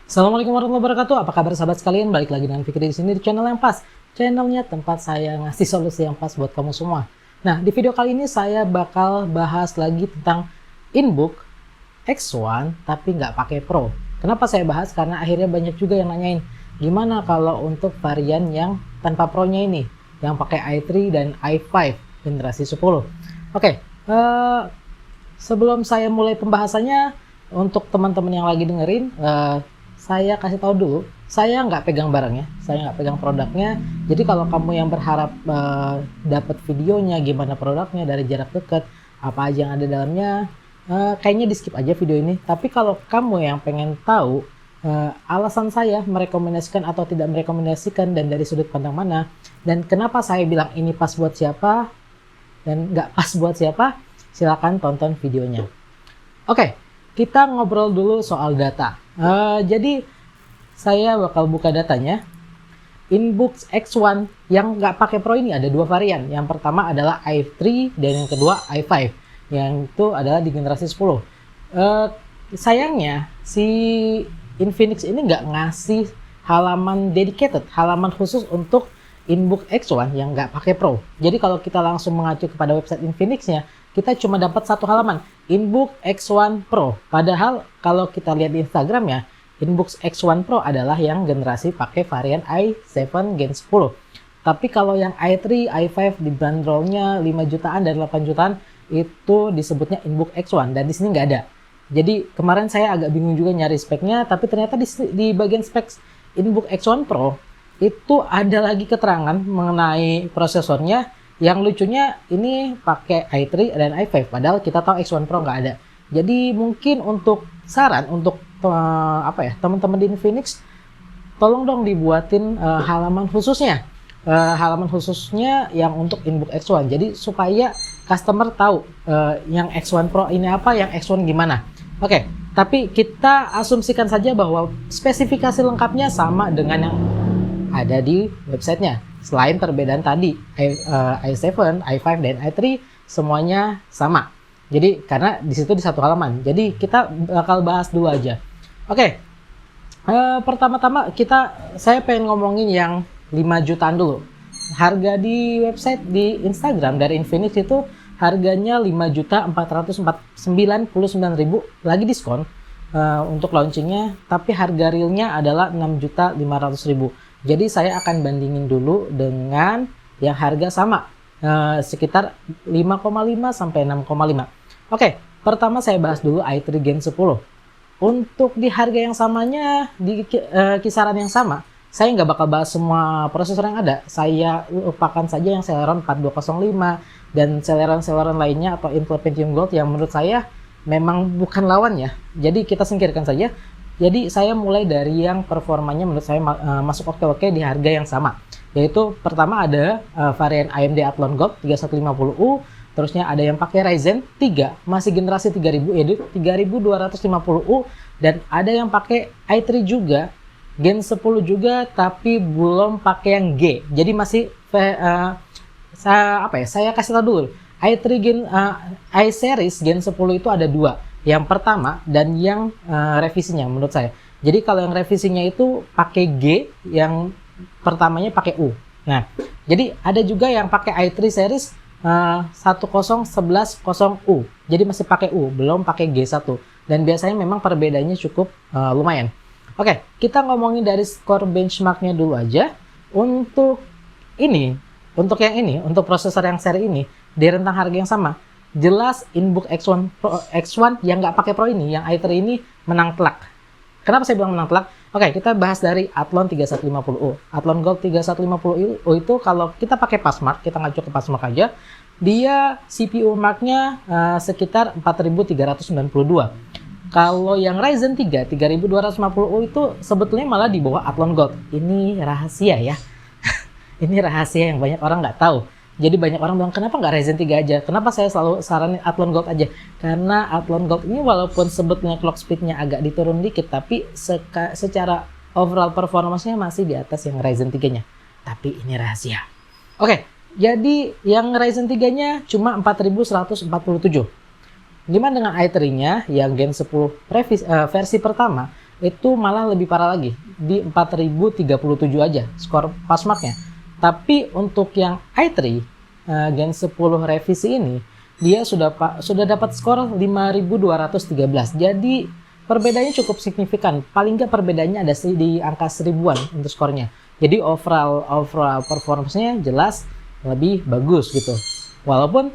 Assalamualaikum warahmatullahi wabarakatuh. Apa kabar sahabat sekalian? Balik lagi dengan Fikri di sini di channel yang pas. Channelnya tempat saya ngasih solusi yang pas buat kamu semua. Nah, di video kali ini saya bakal bahas lagi tentang Inbook X1 tapi nggak pakai Pro. Kenapa saya bahas? Karena akhirnya banyak juga yang nanyain, gimana kalau untuk varian yang tanpa Pro-nya ini, yang pakai i3 dan i5 generasi 10. Oke, sebelum saya mulai pembahasannya, untuk teman-teman yang lagi dengerin, saya kasih tahu dulu, saya nggak pegang barangnya, saya nggak pegang produknya. Jadi kalau kamu yang berharap dapat videonya, gimana produknya dari jarak dekat, apa aja yang ada dalamnya, kayaknya di skip aja video ini. Tapi kalau kamu yang pengen tahu alasan saya merekomendasikan atau tidak merekomendasikan dan dari sudut pandang mana, dan kenapa saya bilang ini pas buat siapa dan nggak pas buat siapa, silakan tonton videonya. Oke, kita ngobrol dulu soal data. Jadi saya bakal buka datanya. Inbook X1 yang nggak pakai Pro ini ada dua varian. Yang pertama adalah i3 dan yang kedua i5, yang itu adalah di generasi 10. Sayangnya si Infinix ini nggak ngasih halaman dedicated, halaman khusus untuk Inbook X1 yang nggak pakai Pro. Jadi kalau kita langsung mengacu kepada website Infinix-nya, kita cuma dapat satu halaman, Inbook X1 Pro. Padahal kalau kita lihat di Instagram ya, Inbook X1 Pro adalah yang generasi pakai varian i7 Gen 10. Tapi kalau yang i3, i5 dibanderolnya 5 jutaan dan 8 jutaan, itu disebutnya Inbook X1 dan di sini nggak ada. Jadi kemarin saya agak bingung juga nyari speknya, tapi ternyata di bagian spek Inbook X1 Pro itu ada lagi keterangan mengenai prosesornya. Yang lucunya ini pakai i3 dan i5, padahal kita tahu X1 Pro nggak ada. Jadi mungkin untuk saran untuk teman-teman di Infinix, tolong dong dibuatin halaman khususnya, yang untuk Inbook X1. Jadi supaya customer tahu yang X1 Pro ini apa, yang X1 gimana. Oke, tapi kita asumsikan saja bahwa spesifikasi lengkapnya sama dengan yang ada di websitenya. Selain perbedaan tadi, i7, i5, dan i3 semuanya sama. Jadi karena di situ di satu halaman. Jadi kita bakal bahas dulu aja. Oke, pertama-tama saya pengen ngomongin yang 5 jutaan dulu. Harga di website di Instagram dari Infinix itu harganya 5.499.000 lagi diskon untuk launchingnya. Tapi harga realnya adalah 6.500.000. Jadi saya akan bandingin dulu dengan yang harga sama, sekitar 5,5 sampai 6,5. Oke, pertama saya bahas dulu i3 Gen 10. Untuk di harga yang samanya, di kisaran yang sama, saya nggak bakal bahas semua prosesor yang ada. Saya lupakan saja yang Celeron 4205 dan Celeron lainnya atau Intel Pentium Gold yang menurut saya memang bukan lawannya. Jadi kita singkirkan saja. Jadi saya mulai dari yang performanya menurut saya masuk oke-oke di harga yang sama. Yaitu pertama ada varian AMD Athlon Gold 3150U, terusnya ada yang pakai Ryzen 3 masih generasi 3000 yaitu 3250U, dan ada yang pakai i3 juga Gen 10 juga tapi belum pakai yang G. Jadi masih saya kasih tahu dulu. i3 i-series Gen 10 itu ada dua. Yang pertama dan yang revisinya menurut saya. Jadi kalau yang revisinya itu pakai G, yang pertamanya pakai U. Nah, jadi ada juga yang pakai i3 series 10110U. Jadi masih pakai U, belum pakai G1. Dan biasanya memang perbedaannya cukup lumayan. Oke, kita ngomongin dari skor benchmarknya dulu aja. Untuk prosesor yang seri ini di rentang harga yang sama, jelas Inbook X1 yang nggak pakai Pro ini, yang i3 ini menang telak. Kenapa saya bilang menang telak? Oke, kita bahas dari Athlon 3150U. Athlon Gold 3150U itu kalau kita pakai Passmark, kita ngacu ke Passmark aja, dia CPU marknya sekitar 4392. Kalau yang Ryzen 3 3250U itu sebetulnya malah di bawah Athlon Gold. Ini rahasia ya. Ini rahasia yang banyak orang nggak tahu. Jadi banyak orang bilang, kenapa nggak Ryzen 3 aja? Kenapa saya selalu saranin Athlon Gold aja? Karena Athlon Gold ini walaupun sebetulnya clock speed-nya agak diturun dikit, tapi secara overall performance-nya masih di atas yang Ryzen 3-nya. Tapi ini rahasia. Oke, jadi yang Ryzen 3-nya cuma 4147. Gimana dengan i3-nya yang Gen 10 versi pertama? itu malah lebih parah lagi, di 4037 aja skor Fastmarknya. Tapi untuk yang i3 Gen 10 revisi ini, dia sudah dapat skor 5213. Jadi perbedaannya cukup signifikan. Paling nggak perbedaannya ada di angka 1000-an untuk skornya. Jadi overall performance-nya jelas lebih bagus gitu. Walaupun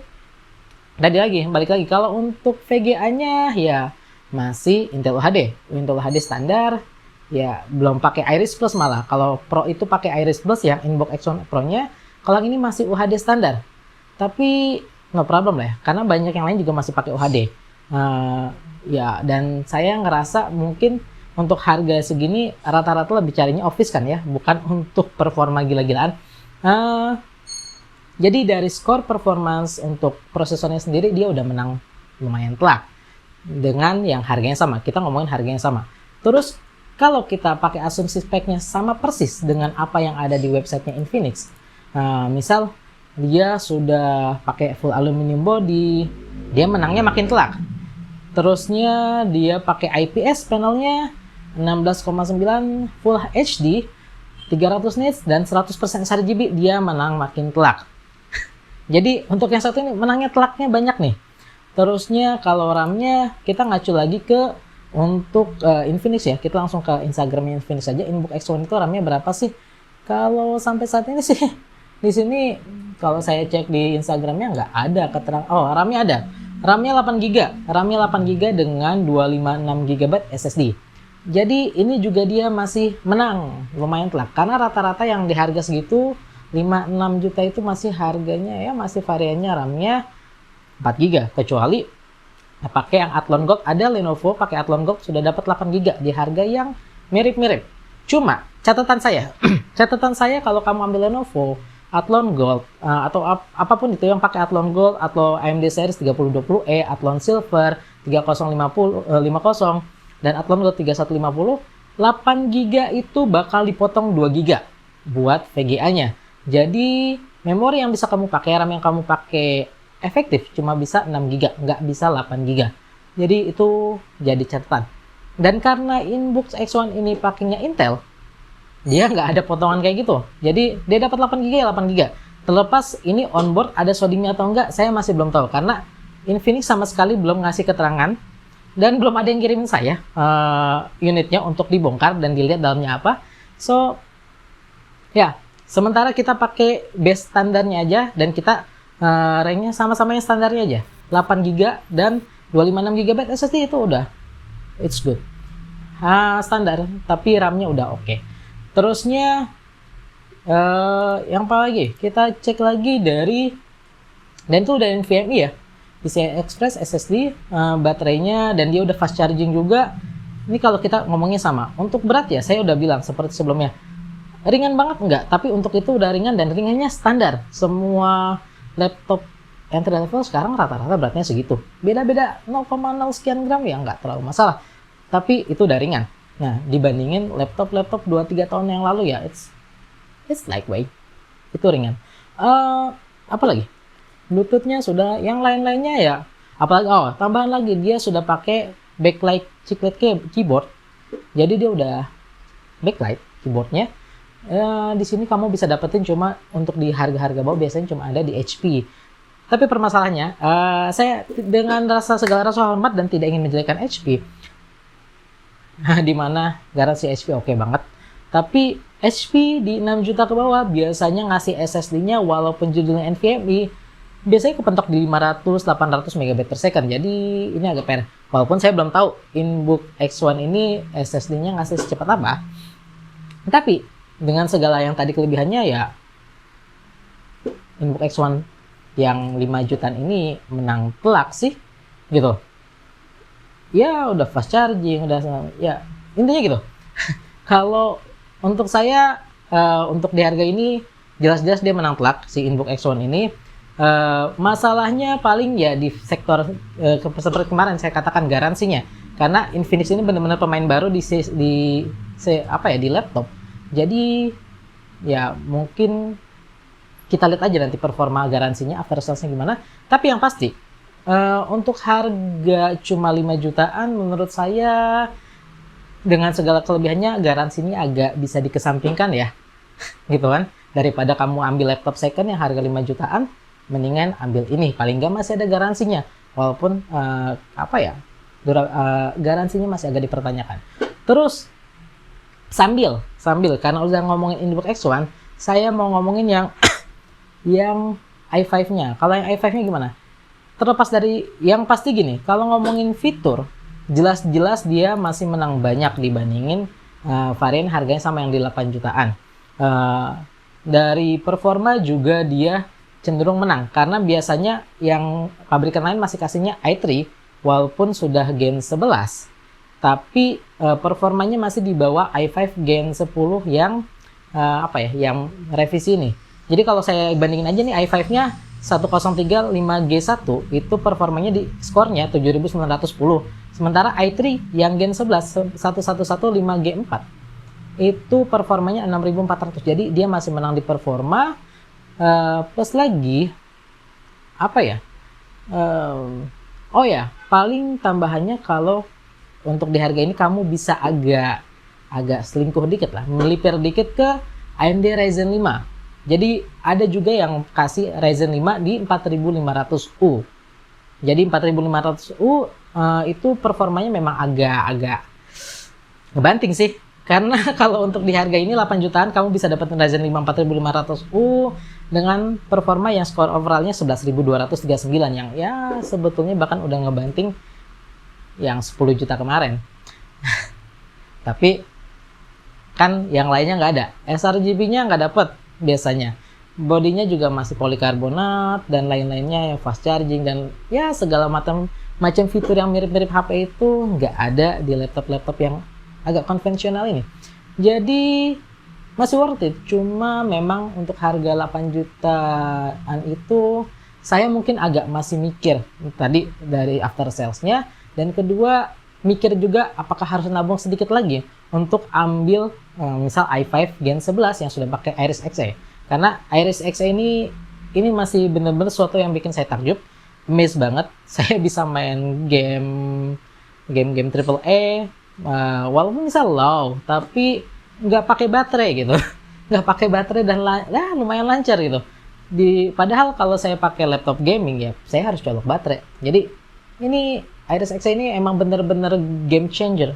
balik lagi kalau untuk VGA-nya ya masih Intel UHD standar, ya belum pakai Iris Plus malah. Kalau Pro itu pakai Iris Plus yang Inbox X1 Pro-nya. Kalau ini masih UHD standar. Tapi no problem lah ya, karena banyak yang lain juga masih pakai UHD. Ya, dan saya ngerasa mungkin untuk harga segini rata-rata lebih carinya office kan ya, bukan untuk performa gila-gilaan. Jadi dari skor performance untuk prosesornya sendiri dia udah menang lumayan telak dengan yang harganya sama. Kita ngomongin harganya sama. Terus kalau kita pakai asumsi speknya sama persis dengan apa yang ada di websitenya Infinix, misal dia sudah pakai full aluminium body, dia menangnya makin telak. Terusnya dia pakai IPS panelnya 16,9 Full HD 300 nits dan 100% sRGB, dia menang makin telak. Jadi untuk yang satu ini menangnya telaknya banyak nih. Terusnya kalau RAM-nya kita ngacu lagi ke untuk Infinix ya. Kita langsung ke Instagramnya Infinix aja. Inbox X1 itu RAM-nya berapa sih? Kalau sampai saat ini sih di sini kalau saya cek di Instagramnya nggak ada keterangan. Oh, RAM-nya ada. RAM-nya 8GB. RAM-nya 8GB dengan 256GB SSD. Jadi ini juga dia masih menang lumayan telak. Karena rata-rata yang di harga segitu 5-6 juta itu masih harganya ya masih variannya RAM-nya 4GB. Kecuali pakai yang Athlon Gold. Ada Lenovo pakai Athlon Gold sudah dapat 8GB di harga yang mirip-mirip. Cuma catatan saya kalau kamu ambil Lenovo Athlon Gold atau apapun itu yang pakai Athlon Gold atau AMD series 3020E, Athlon Silver 3050 dan Athlon Gold 3150, 8GB itu bakal dipotong 2GB buat VGA-nya. Jadi memori yang bisa kamu pakai, RAM yang kamu pakai efektif cuma bisa 6GB, nggak bisa 8GB. Jadi itu jadi catatan. Dan karena Inbox X1 ini pakainya Intel, dia nggak ada potongan kayak gitu. Jadi dia dapat 8GB. Terlepas ini onboard ada shadingnya atau enggak, saya masih belum tahu. Karena Infinix sama sekali belum ngasih keterangan. Dan belum ada yang kirimin saya unitnya untuk dibongkar dan dilihat dalamnya apa. So, ya, sementara kita pakai base standarnya aja. Dan kita ranknya sama-sama yang standarnya aja. 8GB dan 256GB SSD itu udah, it's good. Standar, tapi RAM-nya udah oke. Terusnya yang apa lagi? Kita cek lagi dari, dan itu udah NVMe ya, PCI Express SSD, baterainya, dan dia udah fast charging juga. Ini kalau kita ngomongnya sama. Untuk berat ya, saya udah bilang seperti sebelumnya, ringan banget enggak, tapi untuk itu udah ringan dan ringannya standar. Semua laptop entry level sekarang rata-rata beratnya segitu. Beda-beda 0,0 sekian gram ya nggak terlalu masalah. Tapi itu udah ringan. Nah, dibandingin laptop 2-3 tahun yang lalu ya, it's lightweight. Itu ringan. Apa lagi? Bluetooth-nya sudah, yang lain-lainnya ya. Apalagi, tambahan lagi, dia sudah pakai backlight chiclet keyboard. Jadi dia udah backlight keyboardnya. Di sini kamu bisa dapetin cuma untuk di harga-harga bawah, biasanya cuma ada di HP. Tapi permasalahannya, saya dengan segala rasa hormat dan tidak ingin menjelekkan HP, di mana garansi HP oke banget. Tapi HP di 6 juta ke bawah biasanya ngasih SSD-nya walaupun judulnya NVMe, biasanya kepentok di 500-800 MB/s. Jadi ini agak PR. Walaupun saya belum tahu Inbox X1 ini SSD-nya ngasih secepat apa. Tapi dengan segala yang tadi kelebihannya ya, Inbox X1 yang 5 jutaan ini menang telak sih gitu. Ya udah fast charging, udah ya intinya gitu. Kalau untuk saya untuk di harga ini jelas-jelas dia menang telak si Inbox X1 ini. Masalahnya paling ya di sektor seperti kemarin saya katakan garansinya, karena Infinix ini benar-benar pemain baru di laptop. Jadi ya mungkin kita lihat aja nanti performa garansinya after sales-nya gimana. Tapi yang pasti untuk harga cuma 5 jutaan menurut saya dengan segala kelebihannya, garansinya agak bisa dikesampingkan ya. Gitu kan. Daripada kamu ambil laptop second yang harga 5 jutaan, mendingan ambil ini. Paling nggak masih ada garansinya. Walaupun garansinya masih agak dipertanyakan. Terus sambil karena udah ngomongin Inbook X1, saya mau ngomongin yang i5-nya. Kalau yang i5-nya gimana? Terlepas dari yang pasti gini, kalau ngomongin fitur, jelas-jelas dia masih menang banyak dibandingin varian harganya sama yang di 8 jutaan. Dari performa juga dia cenderung menang, karena biasanya yang pabrikan lain masih kasihnya i3 walaupun sudah Gen 11, tapi performanya masih di bawah i5 Gen 10 yang yang revisi ini. Jadi kalau saya bandingin aja nih i5-nya 1035G1 itu performanya di skornya 7910. Sementara i3 yang Gen 11 1115G4 itu performanya 6400. Jadi dia masih menang di performa. Plus lagi paling tambahannya kalau untuk di harga ini kamu bisa agak selingkuh dikit lah, melipir dikit ke AMD Ryzen 5. Jadi ada juga yang kasih Ryzen 5 di 4500U. Jadi 4500U itu performanya memang agak ngebanting sih. Karena kalau untuk di harga ini 8 jutaan kamu bisa dapetin Ryzen 5 4500U dengan performa yang skor overallnya 11.239 yang ya sebetulnya bahkan udah ngebanting yang 10 juta kemarin. Tapi kan yang lainnya nggak ada, sRGB-nya nggak dapet biasanya, bodinya juga masih polikarbonat dan lain-lainnya yang fast charging dan ya segala macam fitur yang mirip-mirip HP itu nggak ada di laptop-laptop yang agak konvensional ini. Jadi masih worth it, cuma memang untuk harga 8 jutaan itu saya mungkin agak masih mikir tadi dari after sales-nya, dan kedua mikir juga apakah harus nabung sedikit lagi untuk ambil misal i5 Gen 11 yang sudah pakai Iris Xe. Karena Iris Xe ini masih bener-bener sesuatu yang bikin saya takjub, amazed banget. Saya bisa main game AAA walaupun misal low, tapi nggak pakai baterai gitu. Nggak pakai baterai dan lumayan lancar gitu. Padahal kalau saya pakai laptop gaming ya saya harus colok baterai. Jadi ini Iris Xe ini emang bener-bener game changer.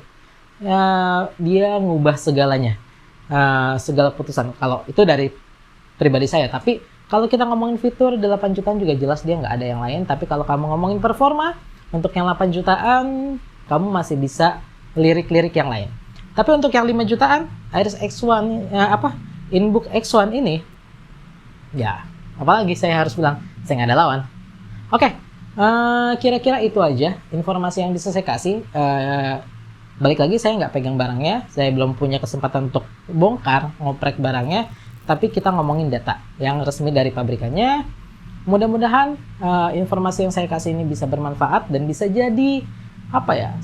Dia ngubah segalanya, segala putusan. Kalau itu dari pribadi saya, tapi kalau kita ngomongin fitur 8 jutaan juga jelas dia nggak ada yang lain. Tapi kalau kamu ngomongin performa untuk yang 8 jutaan kamu masih bisa lirik-lirik yang lain. Tapi untuk yang 5 jutaan Iris X1 Inbook X1 ini ya apalagi saya harus bilang, saya nggak ada lawan. Oke. Kira-kira itu aja informasi yang bisa saya kasih. Balik lagi, saya nggak pegang barangnya, saya belum punya kesempatan untuk bongkar, ngoprek barangnya, tapi kita ngomongin data yang resmi dari pabrikannya. Mudah-mudahan informasi yang saya kasih ini bisa bermanfaat dan bisa jadi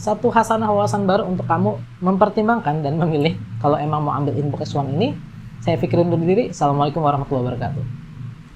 satu hasanah wawasan baru untuk kamu mempertimbangkan dan memilih kalau emang mau ambil Inbook X1 ini. Saya Fikri undur diri. Assalamualaikum warahmatullahi wabarakatuh.